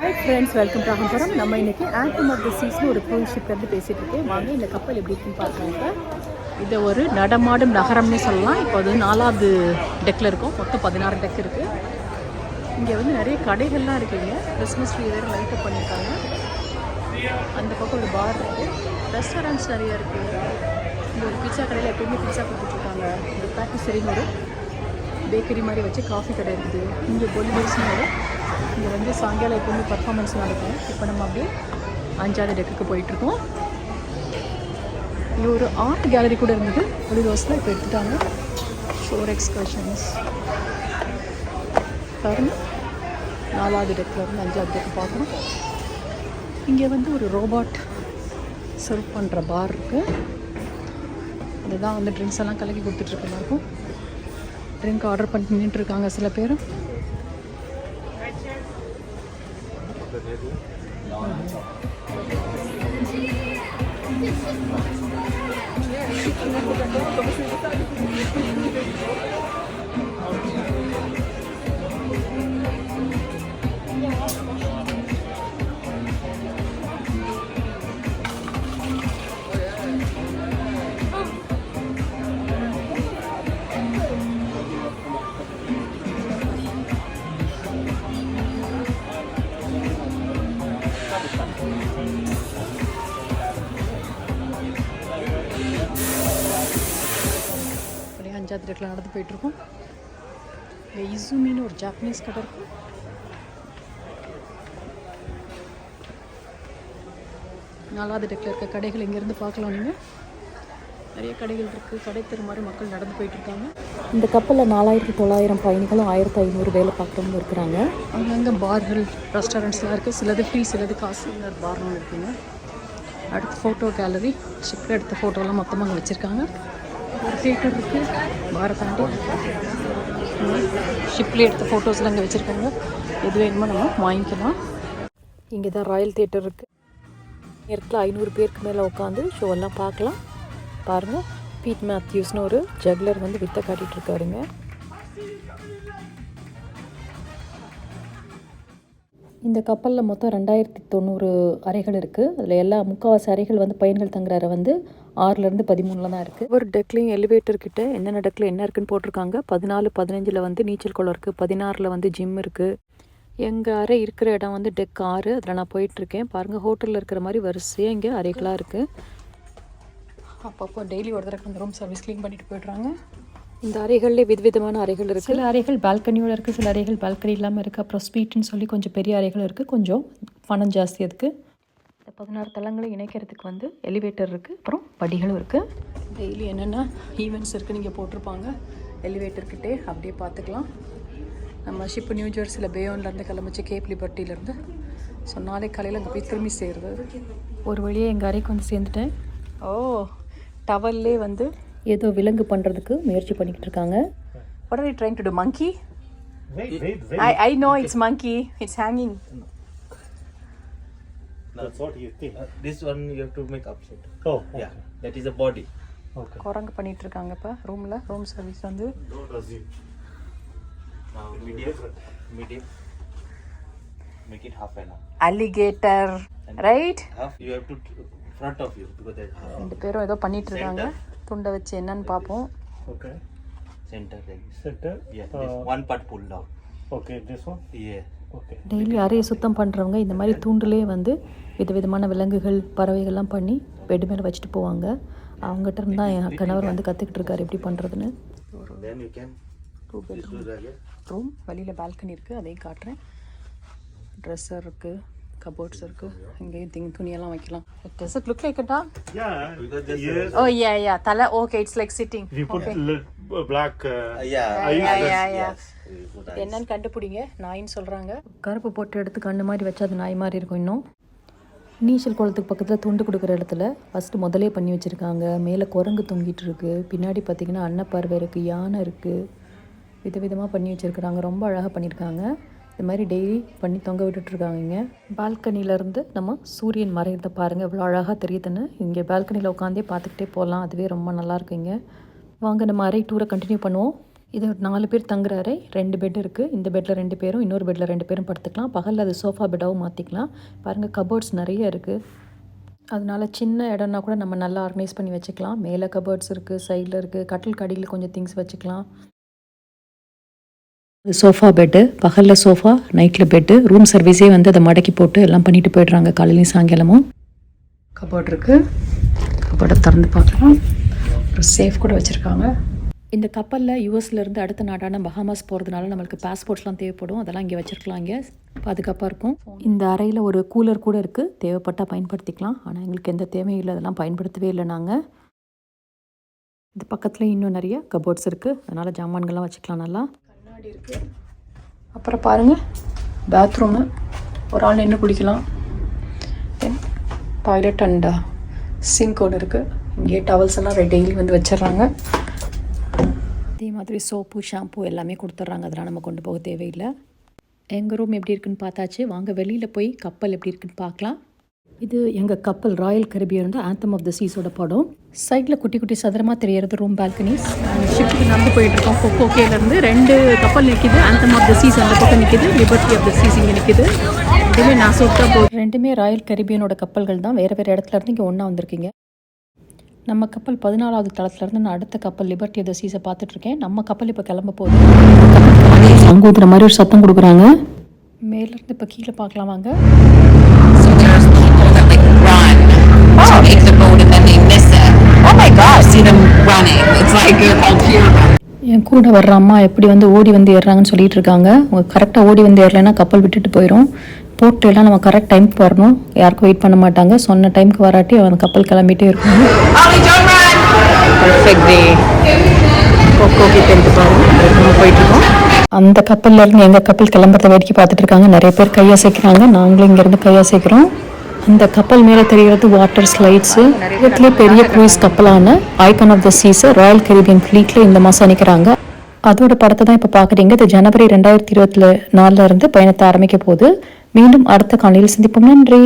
Hi friends, welcome to Agambaram. நம்ம இன்றைக்கி anthem of the சீஸ்னு ஒரு க்ரூஸ் ஷிப்லேருந்து பேசிகிட்டு இருக்கேன். வாங்க இந்த கப்பல் எப்படி இருக்குன்னு பார்க்கலாம். இதை ஒரு நடமாடும் நகரம்னே சொல்லலாம். இப்போ அது 4வது டெக்கில் இருக்கும். மொத்தம் 16 டெக் இருக்குது. இங்கே வந்து நிறைய கடைகள்லாம் இருக்குங்க. கிறிஸ்மஸ் ட்ரீ வேறு லைட்டப் பண்ணியிருக்காங்க. அந்த பக்கம் ஒரு பார் இருக்குது. ரெஸ்டாரண்ட்ஸ் நிறையா இருக்குது. இங்கே ஒரு பிட்சா கடையில் எப்பயுமே பிட்சா கொடுத்துட்ருக்காங்க. ஒரு பேட்டிசரின்னு ஒரு பேக்கரி மாதிரி வச்சு காஃபி கடை இருக்குது. இங்கே பொலிபர்ஸ்னு இங்கே வந்து சாயங்காலம் எப்பவுமே பர்ஃபார்மன்ஸ் நடக்கும். இப்போ நம்ம அப்படியே 5வது டெக்குக்கு போயிட்டுருக்கோம். இங்கே ஒரு ஆர்ட் கேலரி கூட இருந்தது. ஒரு ரோஸில் இப்போ எடுத்துட்டாங்க. ஷோர் எக்ஸ்கர்ஷன்ஸ் பாருங்க. 4வது டெக்கில் இருந்து 5வது டெக்கு பார்க்குறோம். இங்கே வந்து ஒரு ரோபாட் சர்வ் பண்ணுற பார் இருக்குது. அதுதான் வந்து ட்ரிங்க்ஸ் எல்லாம் கலக்கி கொடுத்துட்ருக்க எல்லாருக்கும். ட்ரிங்க் ஆர்டர் பண்ணி நின்றுட்டுருக்காங்க சில பேர். அப்படியே 5வது டெக்கில் நடந்து போயிட்டுருக்கோம். இங்கே இசுமின்னு ஒரு ஜாப்பனீஸ் கடை இருக்குது. நாலாவது டெக்கில் இருக்க கடைகள் இங்கேருந்து பார்க்கலாம். நீங்கள் நிறைய கடைகள் இருக்குது. கடை தெரு மாதிரி மக்கள் நடந்து போயிட்டுருக்காங்க. இந்த கப்பலில் 4900 பயணிகளும் 1500 வேலை பார்க்குறவங்க இருக்கிறாங்க. அங்கங்கே பார்கள் ரெஸ்டாரண்ட்ஸ்லாம் இருக்குது. சிலது ஃப்ரீ, சிலது காசு. இன்னொரு பார்லாம் இருக்குங்க. அடுத்து ஃபோட்டோ கேலரி. ஷிப்பில் எடுத்த ஃபோட்டோலாம் மொத்தமாக அங்கே வச்சுருக்காங்க. ஒரு தியேட்டர் இருக்குது. பாரை தாண்டி ஷிப்லேயே எடுத்த ஃபோட்டோஸ்லாம் அங்கே வச்சுருக்காங்க. எது வேணுமோ நம்ம வாங்கிக்கலாம். இங்கே தான் ராயல் தியேட்டர் இருக்குது. நேரத்தில் 500 பேருக்கு மேலே உட்காந்து ஷோவெல்லாம் பார்க்கலாம். பாருங்கள், பீட் மேத்யூஸ்னு ஒரு ஜக்லர் வந்து வித்தை காட்டிகிட்ருக்காருங்க. இந்த கப்பலில் மொத்தம் 2090 அறைகள் இருக்குது. அதில் எல்லா முக்கால்வாசி அறைகள் வந்து பயணிகள் தங்குற அறை வந்து 6லேருந்து 13 தான் இருக்குது. ஒரு டெக்லையும் எலிவேட்டர் கிட்ட என்னென்ன டெக்கில் என்ன இருக்குன்னு போட்டிருக்காங்க. 14, 15 வந்து நீச்சல் குளம் இருக்குது. 16 வந்து ஜிம் இருக்குது. எங்கள் அறை இருக்கிற இடம் வந்து டெக் 6. அதில் நான் போயிட்டுருக்கேன். பாருங்கள், ஹோட்டலில் இருக்கிற மாதிரி வரிசையாக இங்கே அறைகளாக இருக்குது. அப்பப்போ டெய்லி ஒரு தடவை அந்த ரூம் சர்வீஸ் க்ளீன் பண்ணிட்டு போய்ட்றாங்க. இந்த அறைகளில் விதவிதமான அறைகள் இருக்குது. சில அறைகள் பால்கனியோடு இருக்குது, சில அறைகள் பால்கனி இல்லாமல் இருக்குது. அப்புறம் ஸ்வீட்டுன்னு சொல்லி கொஞ்சம் பெரிய அறைகள் இருக்குது. கொஞ்சம் பணம் ஜாஸ்தி அதுக்கு. இந்த 16 தளங்களை இணைக்கிறதுக்கு வந்து எலிவேட்டர் இருக்குது. அப்புறம் படிகளும் இருக்குது. டெய்லி என்னென்ன ஈவெண்ட்ஸ் இருக்குன்னு இங்கே போட்டிருப்பாங்க. எலிவேட்டர்கிட்டே அப்படியே பார்த்துக்கலாம். நம்ம ஷிப்பு நியூ ஜெர்சியில் பேயோன்லேருந்து கிளம்பிச்சு, கேப் லிபர்ட்டிலேருந்து. ஸோ நாளைக்கு காலையில் அங்கே போய் திரும்பி சேருது. ஒரு வழியாக எங்கள் அறைக்கு வந்து சேர்ந்துட்டேன். ஓ, டவல்லே வந்து ஏதோ விலங்கு பண்ணுறதுக்கு முயற்சி பண்ணிக்கிட்டு இருக்காங்க. What are you trying to do? Monkey? Wait. I know it's monkey. It's hanging. That's what you think. This one you have to make upside. Oh, okay. Yeah, that is a body. Okay. குரங்கு பண்ணிட்டு இருக்காங்க. இப்போ room service வந்து Don't assume. Now medium. Make it half an hour. alligator, right? Half you have to front of you because that half. ரெண்டு பேரும் ஏதோ பண்ணிட்டு இருக்காங்க. துண்டை வச்சு என்னன்னு பார்ப்போம். Okay. Center like this. Center. Yeah, this one part pull down. Okay, this one. Yeah. Okay. Daily அறையை சுத்தம் பண்ணுறவங்க இந்த மாதிரி தூண்டிலே வந்து விதவிதமான விலங்குகள், பறவைகள்லாம் பண்ணி பெட் மேலே வச்சுட்டு போவாங்க. அவங்ககிட்ட இருந்தா என் கணவர் வந்து கற்றுக்கிட்டு இருக்காரு எப்படி பண்ணுறதுன்னு. Then you can. ரூம் வெளியில் பால்கனி இருக்குது, அதையும் காட்டுறேன். ட்ரெஸ்ஸர் இருக்குது, கபோர்ட்ஸ் இருக்குது. இங்கேயும் துணியெல்லாம் வைக்கலாம். Does it look like a dog? Yeah. Because this Yes. Oh yeah. Tala. Okay, it's like sitting. We put Okay. black. yeah. Yeah. Yes. We put eyes. என்னன்னு கண்டுபிடிங்க. நாயின்னு சொல்கிறாங்க. கருப்பு போட்டு எடுத்து கண்ணு மாதிரி வச்சா அது நாய் மாதிரி இருக்கும். இன்னும் நீச்சல் குளத்துக்கு பக்கத்தில் துண்டு கொடுக்குற இடத்துல ஃபஸ்ட்டு முதலே பண்ணி வச்சுருக்காங்க. மேலே குரங்கு தொங்கிட்டு இருக்குது. பின்னாடி பார்த்திங்கன்னா அன்னப்பறவை இருக்குது, யானை இருக்குது. விதவிதமாக பண்ணி வச்சுருக்குறாங்க. ரொம்ப அழகாக பண்ணியிருக்காங்க. இது மாதிரி டெய்லி பண்ணி தொங்க விட்டுட்ருக்காங்க. இங்கே பால்கனிலேருந்து நம்ம சூரியன் மறைகிறத பாருங்கள், எவ்வளோ அழகாக தெரியுதுன்னு. இங்கே பால்கனியில் உட்காந்தே பார்த்துக்கிட்டே போகலாம். அதுவே ரொம்ப நல்லாயிருக்கு. இங்கே வாங்க நம்ம அறை டூரை கண்டினியூ பண்ணுவோம். இது ஒரு 4 பேர் தங்குற அறை. 2 பெட் இருக்குது. இந்த பெட்டில் 2 பேரும், இன்னொரு பெட்டில் 2 பேரும் படுத்துக்கலாம். பகலில் அது சோஃபா பெட்டாகவும் மாற்றிக்கலாம். பாருங்கள், கபோர்ட்ஸ் நிறைய இருக்குது. அதனால சின்ன இடம்னா கூட நம்ம நல்லா ஆர்கனைஸ் பண்ணி வச்சுக்கலாம். மேலே கபோர்ட்ஸ் இருக்குது, சைடில் இருக்குது, கட்டில் கடியில் கொஞ்சம் திங்ஸ் வச்சுக்கலாம். இது சோஃபா பெட்டு. பகலில் சோஃபா, நைட்டில் பெட்டு. ரூம் சர்வீஸே வந்து அதை மடக்கி போட்டு எல்லாம் பண்ணிட்டு போய்ட்றாங்க காலையிலையும் சாயங்காலமும். கபோர்ட் இருக்குது. கபோர்டை திறந்து பார்க்கலாம். ஒரு சேஃப் கூட வச்சுருக்காங்க. இந்த கப்பலில் யூஎஸ்லேருந்து அடுத்த நாடான பஹாமாஸ் போகிறதுனால நம்மளுக்கு பாஸ்போர்ட்ஸ்லாம் தேவைப்படும். அதெல்லாம் இங்கே வச்சுருக்கலாம். இங்கே பாதுகாப்பாக இருக்கும். இந்த அறையில் ஒரு கூலர் கூட இருக்குது. தேவைப்பட்டால் பயன்படுத்திக்கலாம். ஆனால் எங்களுக்கு எந்த தேவையும் இல்லை, அதெல்லாம் பயன்படுத்தவே இல்லை நாங்கள். இந்த பக்கத்தில் இன்னும் நிறைய கபோர்ட்ஸ் இருக்குது. அதனால் ஜாமான்கள்லாம் வச்சுக்கலாம். நல்லா கண்ணாடி இருக்குது. அப்புறம் பாருங்கள், பாத்ரூமு. ஒரு ஆள் நின்று குளிக்கலாம். டாய்லெட் அண்ட் சிங்க் ஒன்று இருக்குது. இங்கே டவல்ஸ் எல்லாம் டெய்லி வந்து வச்சிடுறாங்க. அதே மாதிரி சோப்பு, ஷாம்பு எல்லாமே கொடுத்துட்றாங்க. அதெல்லாம் நம்ம கொண்டு போக தேவையில்லை. எங்கள் ரூம் எப்படி இருக்குன்னு பார்த்தாச்சு. வாங்க வெளியில் போய் கப்பல் எப்படி இருக்குன்னு பார்க்கலாம். இது எங்கள் கப்பல் Royal Caribbean Anthem of the சீஸோட படம். சைடில் குட்டி குட்டி சதுரமாக தெரியறது ரூம் பால்கனிஸ். ஷிப்புக்கு நடந்து போயிட்டுருக்கோம். கொக்கோகேலேருந்து 2 கப்பல் நிற்கிது. ஆந்தம் ஆஃப் த சீஸ் அந்த பக்கம் நிற்கிது, லிபர்ட்டி ஆஃப் த சீஸ் இங்கே நிற்கிது. ரெண்டுமே நான் சொல்லிட்டா போகுது. 2மே ராயல் கரிபியனோட கப்பல்கள் தான். வேறு வேறு இடத்துல இருந்து இங்கே ஒன்றா வந்திருக்கீங்க. நம்ம கப்பல் 14வது தளத்துலேருந்து நான் அடுத்த கப்பல் லிபர்ட்டி ஆஃப் த சீஸை பார்த்துட்ருக்கேன். நம்ம கப்பல் இப்போ கிளம்ப போகுது. அங்கே ஊதுற மாதிரி ஒரு சத்தம் கொடுக்குறாங்க. மேலேருந்து இப்போ கீழே பார்க்கலாம் வாங்க. என் கூட வர்ற அம்மா எப்படி வந்து ஓடி வந்து ஏறுறாங்கன்னு சொல்லிட்டு இருக்காங்க. கரெக்டாக ஓடி வந்து ஏறலைன்னா கப்பல் விட்டுட்டு போயிடும். போட்டு எல்லாம் நம்ம கரெக்ட் டைமுக்கு வரணும். யாருக்கும் வெயிட் பண்ண மாட்டாங்க. சொன்ன டைமுக்கு வராட்டி அவன் கப்பல் கிளம்பிட்டே இருக்கும். போயிட்டுருக்கோம். அந்த கப்பல்ல இருந்து எங்கள் கப்பல் கிளம்புறத வேடிக்கை பார்த்துட்டு இருக்காங்க. நிறைய பேர் கையசைக்கிறாங்க. நாங்களும் இங்கேருந்து கையசைக்கிறோம். அந்த கப்பல் மேலே தெரிகிறது வாட்டர் ஸ்லைட்ஸு. இதுலேயே பெரிய க்ரூஸ் கப்பலான Icon of the Seas Royal Caribbean ஃப்ளீட்டில் இந்த மாதம் அனுக்கிறாங்க. அதோட படத்தை தான் இப்போ பார்க்குறீங்க. இது ஜனவரி 2024 இருந்து பயணத்தை ஆரம்பிக்க போகுது. மீண்டும் அடுத்த காலையில் சந்திப்போம். நன்றி.